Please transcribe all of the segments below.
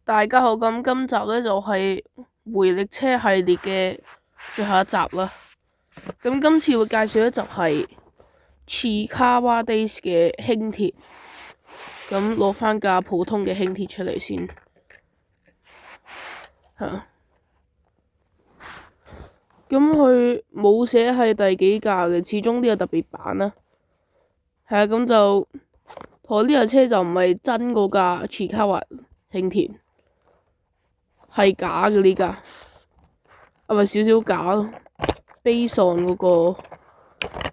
大家好，咁今集呢就係回力車系列嘅最後一集啦。咁今次會介紹一集係 Chikawa Days 嘅輕鐵。咁攞翻架普通嘅輕鐵出嚟先，咁佢冇寫係第幾架嘅，始終呢個特別版啦。咁就我呢架車就唔係真嗰架 Chikawa 輕鐵，係假嘅呢架，咪少少假咯。Based on 嗰個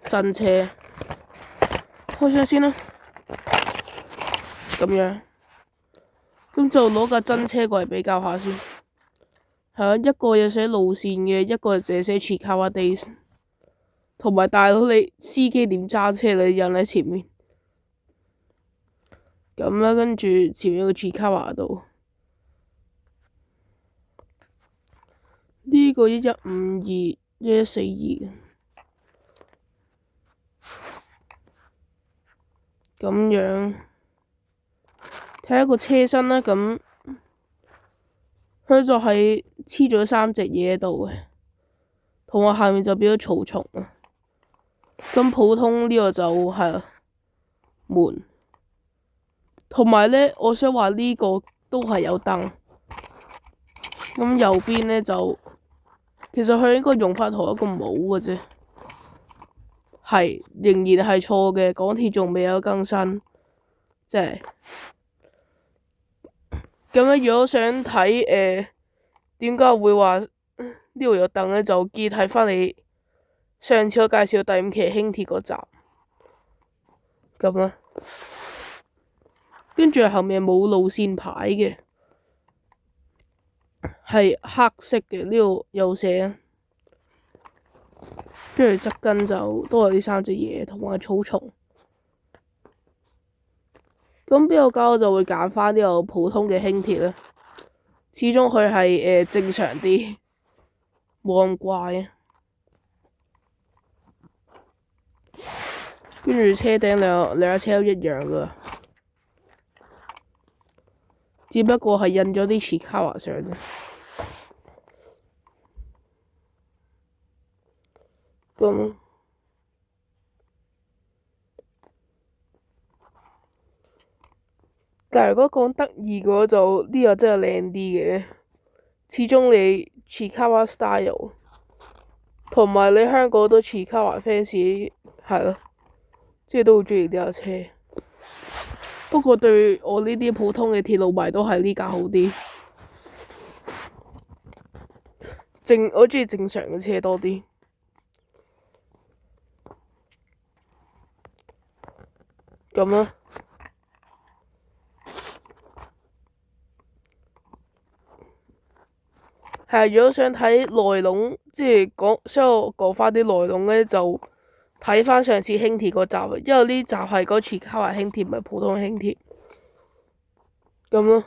真車，開車先啦。咁樣，咁就攞架真車過嚟比較下先。一個又寫路線嘅，一個就寫 Chikawa Days。同埋大佬你司機點揸車你印喺前面，咁啦，跟住前面有個 Chikawa 度，呢個11521142咁樣。睇下個車身啦，咁佢就係黐咗3隻嘢喺度嘅，同埋下面就變咗草叢啊。咁普通呢個就係門，同埋呢，我想話呢個都係有燈。咁右邊呢，就其實佢應該用翻同一個帽嘅啫，仍然係錯嘅。港鐵仲未有更新，即係。咁樣如果想睇點解會話呢度有凳呢？就記睇翻你上次我介紹第5期輕鐵嗰集咁啦。跟住後面冇路線牌嘅，係黑色嘅，呢度有寫。跟住側跟就都係呢3隻嘢同埋草叢。咁邊個揀我就會揀翻呢個普通嘅輕鐵啦，始終佢係正常啲，冇咁怪。跟住車頂兩架車都一樣噶，只不過係印咗啲 Chikawa 上啫。咁但係如果講得意嘅話，就呢個真係靚啲嘅。始終你 Chikawa style，同埋你香港都 Chikawa fans 係咯，即係都好中意呢架車。不過對我呢啲普通嘅鐵路迷都係呢架好啲。我中意正常嘅車多啲。咁啦。如果想睇內容，即係所以我講翻啲內容呢，就睇翻上次輕鐵嗰集，因為呢集係嗰 Chikawa 輕鐵，唔係普通輕鐵。咁咯。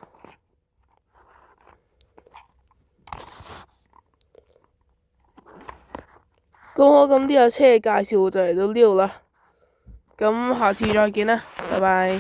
咁呢架車嘅介紹就嚟到呢度啦。咁下次再見啦，拜拜。